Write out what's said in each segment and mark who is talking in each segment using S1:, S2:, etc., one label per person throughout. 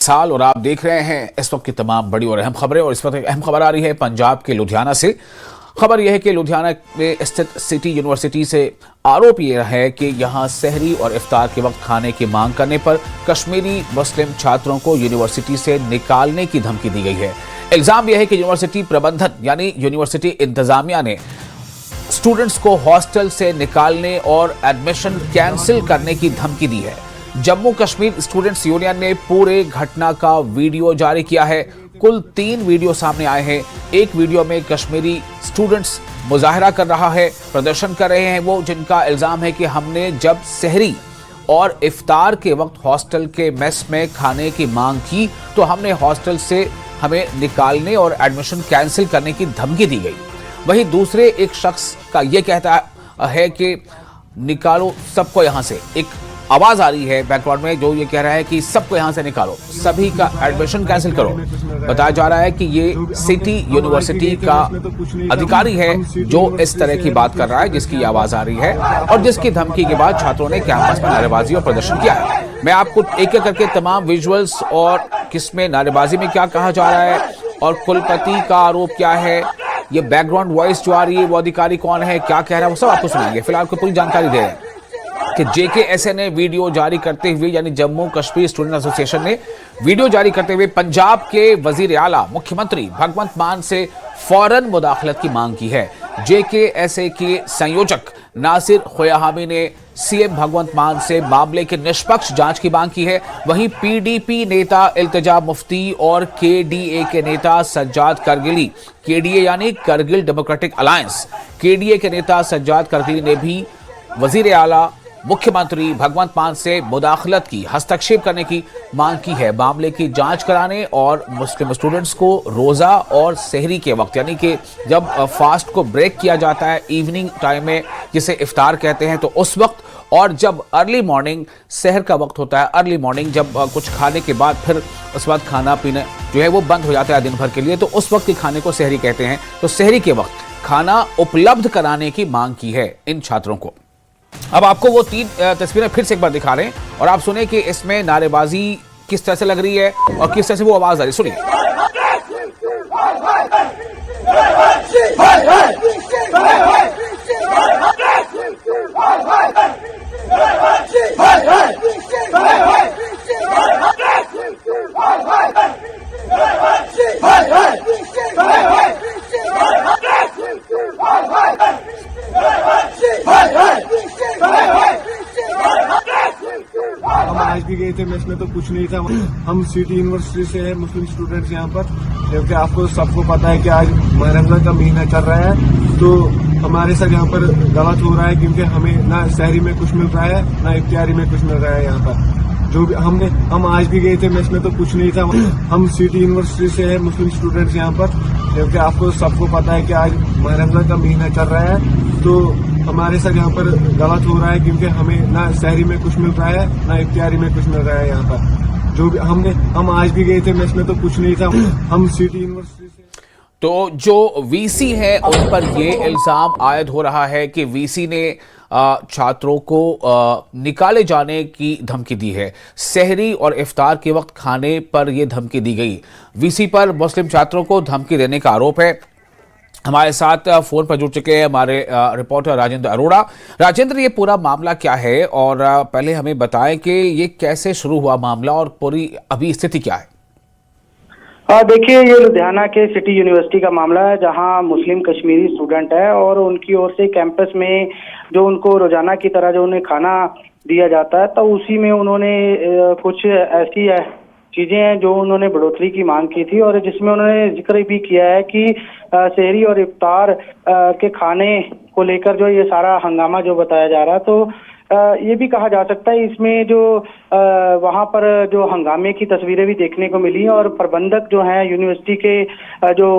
S1: साल और आप देख रहे हैं इस वक्त की तमाम बड़ी और अहम खबरें। और इस वक्त एक अहम खबर आ रही है पंजाब के लुधियाना से। खबर यह है कि लुधियाना में स्थित सिटी यूनिवर्सिटी से आरोप यह है कि यहां सहरी और इफ्तार के वक्त खाने की मांग करने पर कश्मीरी मुस्लिम छात्रों को यूनिवर्सिटी से निकालने की धमकी दी गई है। इल्जाम यह है कि यूनिवर्सिटी प्रबंधन यानी यूनिवर्सिटी इंतजामिया ने स्टूडेंट्स को हॉस्टल से निकालने और एडमिशन कैंसिल करने की धमकी दी है। जम्मू कश्मीर स्टूडेंट्स यूनियन ने पूरे घटना का वीडियो जारी किया है। कुल 3 वीडियो सामने आए हैं। एक वीडियो में कश्मीरी स्टूडेंट्स मुजाहरा कर रहा है, प्रदर्शन कर रहे हैं वो, जिनका इल्जाम है कि हमने जब सहरी और इफ्तार के वक्त हॉस्टल के मेस में खाने की मांग की तो हमने हॉस्टल से हमें निकालने और एडमिशन कैंसिल करने की धमकी दी गई। वहीं दूसरे एक शख्स का यह कहता है कि निकालो सबको यहां से। एक आवाज आ रही है बैकग्राउंड में जो ये कह रहा है कि सबको यहां से निकालो, सभी का एडमिशन कैंसिल करो। बताया जा रहा है कि ये सिटी यूनिवर्सिटी का अधिकारी है जो इस तरह की बात कर रहा है, जिसकी आवाज आ रही है और जिसकी धमकी के बाद छात्रों ने कैंपस में नारेबाजी और प्रदर्शन किया है। मैं आपको एक एक करके तमाम विजुअल्स और किसमें नारेबाजी में क्या कहा जा रहा है और कुलपति का आरोप क्या है, ये बैकग्राउंड वॉइस जो आ रही है वो अधिकारी कौन है, क्या कह रहा है, वो सब आपको सुनाएंगे। फिलहाल आपको पूरी जानकारी दे रहे हैं कि JKSA ने वीडियो जारी करते हुए यानी जम्मू कश्मीर स्टूडेंट एसोसिएशन ने वीडियो जारी करते हुए पंजाब के वजीर आला मुख्यमंत्री भगवंत मान से फौरन मुदाखलत की मांग की है। JKSA के संयोजक नासिर खोयाहामी ने CM भगवंत मान से मामले की निष्पक्ष जांच की मांग की है। वहीं PDP नेता इल्तिजा मुफ्ती और KDA के नेता सज्जाद करगिली, KDA यानी करगिल डेमोक्रेटिक अलायंस, KDA के नेता सज्जाद करगिली ने भी वजीर आला मुख्यमंत्री भगवंत मान से मुदाखलत की, हस्तक्षेप करने की मांग की है। मामले की जांच कराने और मुस्लिम स्टूडेंट्स को रोजा और सहरी के वक्त यानी कि जब फास्ट को ब्रेक किया जाता है इवनिंग टाइम में, जिसे इफ्तार कहते हैं, तो उस वक्त, और जब अर्ली मॉर्निंग सहर का वक्त होता है, अर्ली मॉर्निंग जब कुछ खाने के बाद फिर उस वक्त खाना पीना जो है वो बंद हो जाता है दिन भर के लिए, तो उस वक्त के खाने को सहरी कहते हैं। तो सहरी के वक्त खाना उपलब्ध कराने की मांग की है इन छात्रों को। अब आपको वो 3 तस्वीरें फिर से एक बार दिखा रहे हैं और आप सुने कि इसमें नारेबाजी किस तरह से लग रही है और किस तरह से वो आवाज आ रही है। सुनिए।
S2: हम आज भी गए थे, मेस में तो कुछ नहीं था। हम सिटी यूनिवर्सिटी से है, मुस्लिम स्टूडेंट्स यहाँ पर, क्योंकि आपको सबको पता है कि आज रमजान का महीना चल रहा है, तो हमारे साथ यहाँ पर गलत हो रहा है, क्योंकि हमें ना सहरी में कुछ मिल रहा है ना इफ्तारी में कुछ मिल रहा है। यहाँ पर जो भी हम आज भी गए थे, मेस में तो कुछ नहीं था। हम सिटी यूनिवर्सिटी से है, मुस्लिम स्टूडेंट्स यहाँ पर, क्योंकि आपको सबको पता है कि आज रमजान का महीना चल रहा है, तो हमारे साथ यहाँ पर गलत हो रहा है, क्योंकि हमें ना सहरी में कुछ मिल रहा है ना इफ्तारी में कुछ मिल रहा है। यहाँ पर जो भी हम आज भी गए थे, मेस में तो कुछ नहीं था। हम सिटी यूनिवर्सिटी से।
S1: तो जो VC है उन पर यह इल्जाम आयद हो रहा है कि VC ने छात्रों को निकाले जाने की धमकी दी है। सहरी और इफ्तार के वक्त खाने पर यह धमकी दी गई। VC पर मुस्लिम छात्रों को धमकी देने का आरोप है। हमारे साथ फोन पर जुड़ चुके हैं हमारे रिपोर्टर राजेंद्र अरोड़ा। राजेंद्र, ये पूरा मामला क्या है और पहले हमें बताएं कि ये कैसे शुरू हुआ मामला और पूरी अभी स्थिति क्या है?
S3: देखिए, ये लुधियाना के सिटी यूनिवर्सिटी का मामला है, जहां मुस्लिम कश्मीरी स्टूडेंट है और उनकी ओर से कैंपस में जो उनको रोजाना की तरह जो उन्हें खाना दिया जाता है, तो उसी में उन्होंने कुछ ऐसी चीजें हैं जो उन्होंने बढ़ोतरी की मांग की थी, और जिसमें उन्होंने जिक्र भी किया है कि सहरी और इफ्तार के खाने को लेकर जो ये सारा हंगामा जो बताया जा रहा है, तो ये भी कहा जा सकता है इसमें जो वहां पर जो हंगामे की तस्वीरें भी देखने को मिली और प्रबंधक जो हैं यूनिवर्सिटी के जो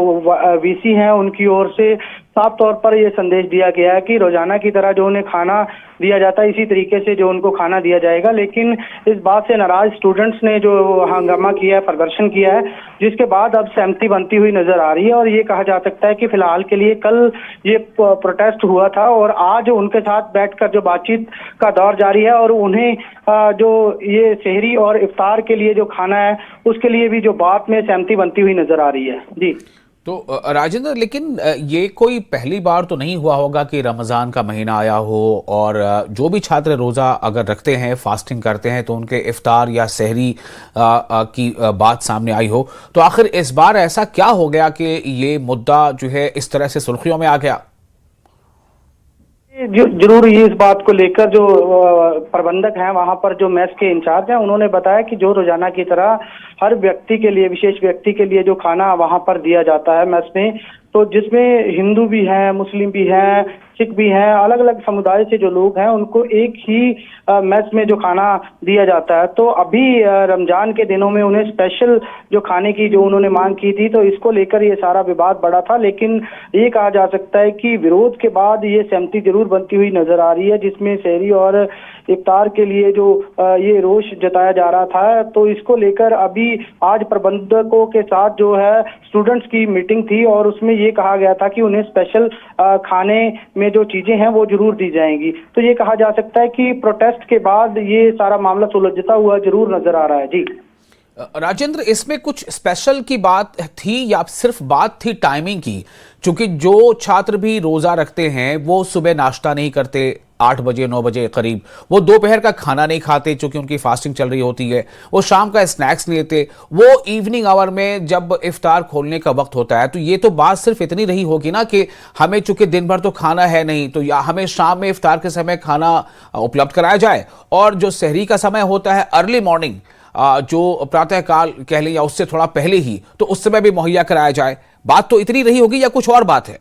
S3: VC हैं उनकी ओर से साफ तौर पर ये संदेश दिया गया है कि रोजाना की तरह जो उन्हें खाना दिया जाता है इसी तरीके से जो उनको खाना दिया जाएगा। लेकिन इस बात से नाराज स्टूडेंट्स ने जो हंगामा किया है, प्रदर्शन किया है, जिसके बाद अब सहमति बनती हुई नजर आ रही है। और ये कहा जा सकता है कि फिलहाल के लिए कल ये प्रोटेस्ट हुआ था और आज उनके साथ बैठकर जो बातचीत का दौर जारी है और उन्हें जो ये सेहरी और इफ्तार के लिए जो खाना है उसके लिए भी जो बात में सहमति बनती हुई नजर आ रही है। जी
S1: तो राजेंद्र, लेकिन ये कोई पहली बार तो नहीं हुआ होगा कि रमज़ान का महीना आया हो और जो भी छात्र रोज़ा अगर रखते हैं, फास्टिंग करते हैं, तो उनके इफ्तार या सहरी की बात सामने आई हो। तो आखिर इस बार ऐसा क्या हो गया कि ये मुद्दा जो है इस तरह से सुर्खियों में आ गया?
S3: जरूर ये इस बात को लेकर जो प्रबंधक हैं वहां पर, जो मेस के इंचार्ज हैं, उन्होंने बताया कि जो रोजाना की तरह हर व्यक्ति के लिए, विशेष व्यक्ति के लिए जो खाना वहां पर दिया जाता है मेस में, तो जिसमें हिंदू भी हैं, मुस्लिम भी हैं, सिख भी हैं, अलग अलग समुदाय से जो लोग हैं उनको एक ही मेस में जो खाना दिया जाता है। तो अभी रमजान के दिनों में उन्हें स्पेशल जो खाने की जो उन्होंने मांग की थी, तो इसको लेकर ये सारा विवाद बढ़ा था। लेकिन ये कहा जा सकता है कि विरोध के बाद ये सहमति जरूर बनती हुई नजर आ रही है, जिसमें सहरी और इफ्तार के लिए जो ये रोष जताया जा रहा था। तो इसको लेकर अभी आज प्रबंधकों के साथ जो है स्टूडेंट्स की मीटिंग थी और उसमें ये कहा गया था कि उन्हें स्पेशल खाने में जो चीजें हैं वो जरूर दी जाएंगी। तो ये कहा जा सकता है कि प्रोटेस्ट के बाद ये सारा मामला सुलझता हुआ जरूर नजर आ रहा है। जी
S1: राजेंद्र, इसमें कुछ स्पेशल की बात थी या सिर्फ बात थी टाइमिंग की? क्योंकि जो छात्र भी रोजा रखते हैं वो सुबह नाश्ता नहीं करते 8 बजे 9 बजे करीब, वो दोपहर का खाना नहीं खाते चूंकि उनकी फास्टिंग चल रही होती है, वो शाम का स्नैक्स नहीं लेते, वो इवनिंग आवर में जब इफ्तार खोलने का वक्त होता है, तो ये तो बात सिर्फ इतनी रही होगी ना कि हमें चूंकि दिन भर तो खाना है नहीं, तो या हमें शाम में इफ्तार के समय खाना उपलब्ध कराया जाए, और जो सहरी का समय होता है अर्ली मॉर्निंग, जो प्रातःकाल कह लें या उससे थोड़ा पहले ही, तो उस समय भी मुहैया कराया जाए। बात तो इतनी रही होगी या कुछ और बात है?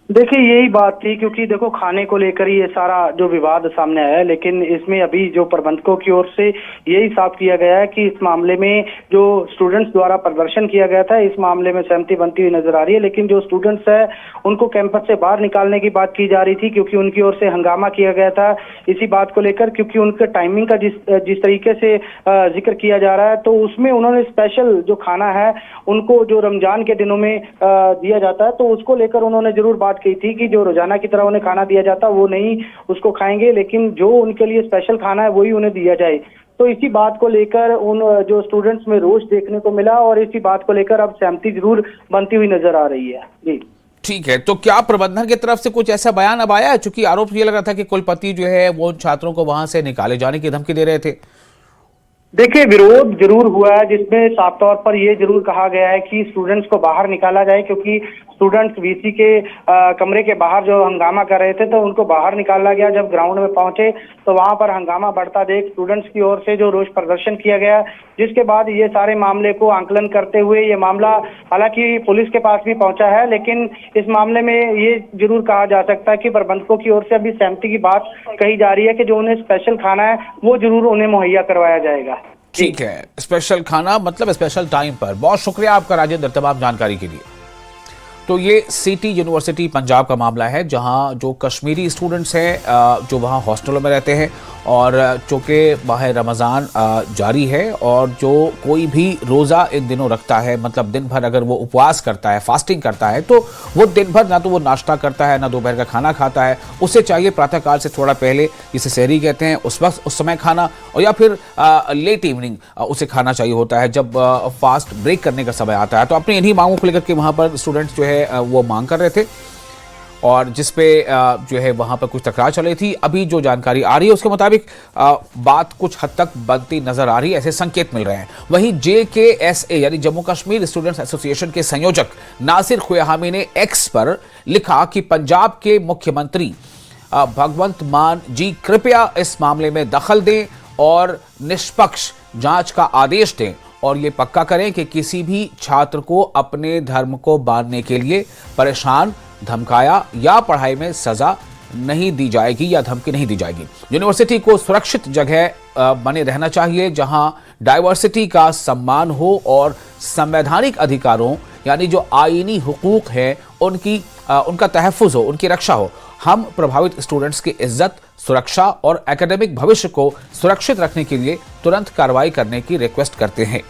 S3: देखिए यही बात थी, क्योंकि देखो खाने को लेकर ये सारा जो विवाद सामने आया है, लेकिन इसमें अभी जो प्रबंधकों की ओर से यही साफ किया गया है कि इस मामले में जो स्टूडेंट्स द्वारा प्रदर्शन किया गया था, इस मामले में सहमति बनती हुई नजर आ रही है। लेकिन जो स्टूडेंट्स है उनको कैंपस से बाहर निकालने की बात की जा रही थी, क्योंकि उनकी ओर से हंगामा किया गया था इसी बात को लेकर, क्योंकि उनके टाइमिंग का जिस तरीके से जिक्र किया जा रहा है, तो उसमें उन्होंने स्पेशल जो खाना है उनको जो रमजान के दिनों में दिया जाता है, तो उसको लेकर उन्होंने जरूर बात की थी कि जो रोजाना की तरह उन्हें खाना दिया जाता वो नहीं उसको खाएंगे, लेकिन जो उनके लिए स्पेशल खाना है वही उन्हें दिया जाए। तो इसी बात को लेकर उन जो स्टूडेंट्स में रोष देखने को मिला और इसी बात को लेकर अब सहमति जरूर बनती हुई नजर आ रही है। जी
S1: ठीक है, तो क्या प्रबंधन की तरफ से कुछ ऐसा बयान अब आया है? चूंकि आरोप ये लग रहा था कि कुलपति जो है वो छात्रों को वहां से निकाले जाने की धमकी दे रहे थे।
S3: देखिए विरोध जरूर हुआ है, जिसमें साफ तौर पर यह जरूर कहा गया है कि स्टूडेंट्स को बाहर निकाला जाए, क्योंकि स्टूडेंट्स वीसी के कमरे के बाहर जो हंगामा कर रहे थे, तो उनको बाहर निकाला गया। जब ग्राउंड में पहुंचे तो वहां पर हंगामा बढ़ता देख स्टूडेंट्स की ओर से जो रोष प्रदर्शन किया गया, जिसके बाद ये सारे मामले को आंकलन करते हुए ये मामला हालांकि पुलिस के पास भी पहुंचा है, लेकिन इस मामले में ये जरूर कहा जा सकता है कि प्रबंधकों की ओर से अभी सहमति की बात कही जा रही है कि जो उन्हें स्पेशल खाना है वो जरूर उन्हें मुहैया करवाया जाएगा।
S1: ठीक है, स्पेशल खाना मतलब स्पेशल टाइम पर। बहुत शुक्रिया आपका राजेंद्र तमाम जानकारी के लिए। तो ये सिटी यूनिवर्सिटी पंजाब का मामला है, जहां जो कश्मीरी स्टूडेंट्स हैं जो वहां हॉस्टलों में रहते हैं, और चूँकि वहाँ रमज़ान जारी है और जो कोई भी रोज़ा इन दिनों रखता है, मतलब दिन भर अगर वो उपवास करता है, फास्टिंग करता है, तो वो दिन भर ना तो वो नाश्ता करता है ना दोपहर का खाना खाता है। उसे चाहिए प्रातःकाल से थोड़ा पहले, जिसे सहरी कहते हैं, उस वक्त उस समय खाना, और या फिर लेट इवनिंग उसे खाना चाहिए होता है जब फास्ट ब्रेक करने का समय आता है। तो अपनी इन्हीं मांगों को लेकर के वहाँ पर स्टूडेंट्स जो है वो मांग कर रहे थे, और जिसपे जो है वहां पर कुछ तकरार चल रही थी। अभी जो जानकारी आ रही है उसके मुताबिक बात कुछ हद तक बनती नजर आ रही है, ऐसे संकेत मिल रहे हैं। वहीं JKSA यानी जम्मू कश्मीर स्टूडेंट्स एसोसिएशन के संयोजक नासिर खुयामी ने एक्स पर लिखा कि पंजाब के मुख्यमंत्री भगवंत मान जी कृपया इस मामले में दखल दें और निष्पक्ष जांच का आदेश दें, और ये पक्का करें कि किसी भी छात्र को अपने धर्म को मानने के लिए परेशान, धमकाया या पढ़ाई में सजा नहीं दी जाएगी या धमकी नहीं दी जाएगी। यूनिवर्सिटी को सुरक्षित जगह बने रहना चाहिए जहां डाइवर्सिटी का सम्मान हो और संवैधानिक अधिकारों यानी जो आईनी हुकूक है उनकी उनका तहफ़्फ़ुज़ हो, उनकी रक्षा हो। हम प्रभावित स्टूडेंट्स की इज्जत, सुरक्षा और एकेडमिक भविष्य को सुरक्षित रखने के लिए तुरंत कार्रवाई करने की रिक्वेस्ट करते हैं।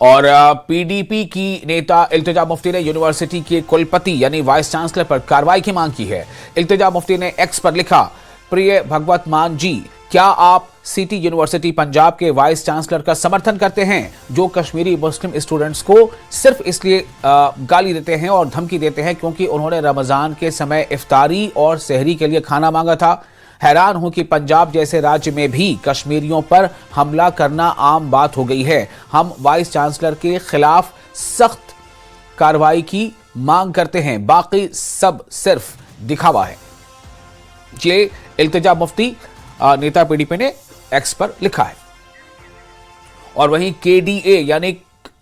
S1: और पीडीपी की नेता इल्तिजा मुफ्ती ने यूनिवर्सिटी के कुलपति यानी वाइस चांसलर पर कार्रवाई की मांग की है। इल्तिजा मुफ्ती ने एक्स पर लिखा, प्रिय भगवत मान जी, क्या आप सिटी यूनिवर्सिटी पंजाब के वाइस चांसलर का समर्थन करते हैं जो कश्मीरी मुस्लिम स्टूडेंट्स को सिर्फ इसलिए गाली देते हैं और धमकी देते हैं क्योंकि उन्होंने रमजान के समय इफ्तारी और सहरी के लिए खाना मांगा था। हैरान हूं कि पंजाब जैसे राज्य में भी कश्मीरियों पर हमला करना आम बात हो गई है। हम वाइस चांसलर के खिलाफ सख्त कार्रवाई की मांग करते हैं, बाकी सब सिर्फ दिखावा है। ये इल्तिजा मुफ्ती नेता पीडीपी ने एक्स पर लिखा है। और वहीं केडीए यानी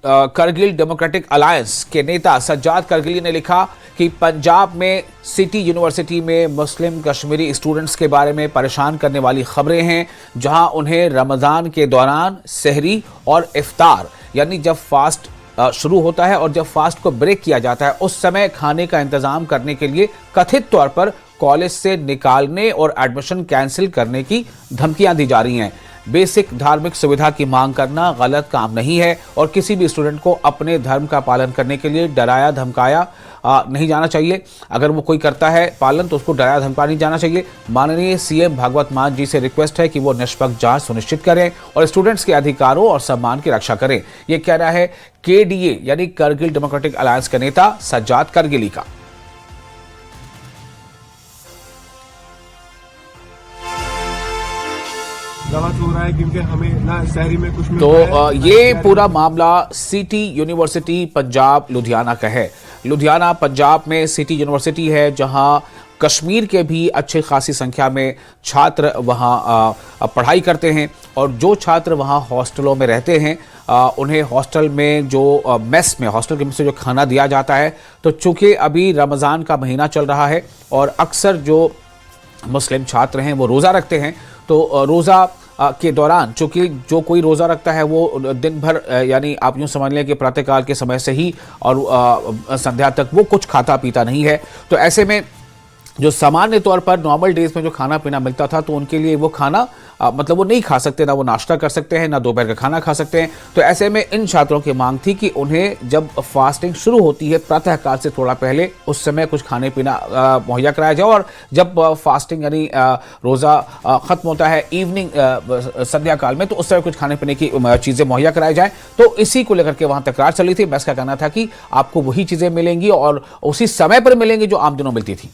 S1: करगिल डेमोक्रेटिक अलायंस के नेता सज्जाद करगिली ने लिखा कि पंजाब में सिटी यूनिवर्सिटी में मुस्लिम कश्मीरी स्टूडेंट्स के बारे में परेशान करने वाली खबरें हैं, जहां उन्हें रमज़ान के दौरान सहरी और इफ्तार यानी जब फास्ट शुरू होता है और जब फास्ट को ब्रेक किया जाता है उस समय खाने का इंतजाम करने के लिए कथित तौर पर कॉलेज से निकालने और एडमिशन कैंसिल करने की धमकियां दी जा रही हैं। बेसिक धार्मिक सुविधा की मांग करना गलत काम नहीं है और किसी भी स्टूडेंट को अपने धर्म का पालन करने के लिए डराया धमकाया नहीं जाना चाहिए। अगर वो कोई करता है पालन तो उसको डराया धमकाया नहीं जाना चाहिए। माननीय सीएम भगवत मान जी से रिक्वेस्ट है कि वो निष्पक्ष जांच सुनिश्चित करें और स्टूडेंट्स के अधिकारों और सम्मान की रक्षा करें। ये कहना है केडीए यानी करगिल डेमोक्रेटिक अलायंस के नेता सज्जाद करगिली का।
S2: गलत हो रहा है क्योंकि हमें ना शहरी में कुछ
S1: तो ये पूरा मामला सिटी यूनिवर्सिटी पंजाब लुधियाना का है। लुधियाना पंजाब में सिटी यूनिवर्सिटी है जहां कश्मीर के भी अच्छी खासी संख्या में छात्र वहां पढ़ाई करते हैं और जो छात्र वहां हॉस्टलों में रहते हैं उन्हें हॉस्टल में जो मेस में हॉस्टल के में से जो खाना दिया जाता है, तो चूंकि अभी रमज़ान का महीना चल रहा है और अक्सर जो मुस्लिम छात्र हैं वो रोज़ा रखते हैं, तो रोज़ा के दौरान चूंकि जो कोई रोज़ा रखता है वो दिन भर यानी आप यूँ समझ लें कि प्रातःकाल के समय से ही और संध्या तक वो कुछ खाता पीता नहीं है। तो ऐसे में जो सामान्य तौर पर नॉर्मल डेज में जो खाना पीना मिलता था तो उनके लिए वो खाना मतलब वो नहीं खा सकते, ना वो नाश्ता कर सकते हैं ना दोपहर का खाना खा सकते हैं। तो ऐसे में इन छात्रों की मांग थी कि उन्हें जब फास्टिंग शुरू होती है प्रातःकाल से थोड़ा पहले उस समय कुछ खाने पीना मुहैया कराया जाए और जब फास्टिंग यानी रोज़ा ख़त्म होता है इवनिंग संध्या काल में तो उस समय कुछ खाने पीने की चीज़ें मुहैया कराई जाए। तो इसी को लेकर के वहाँ तकरार चली थी। बस का कहना था कि आपको वही चीज़ें मिलेंगी और उसी समय पर मिलेंगी जो आम दिनों मिलती थी।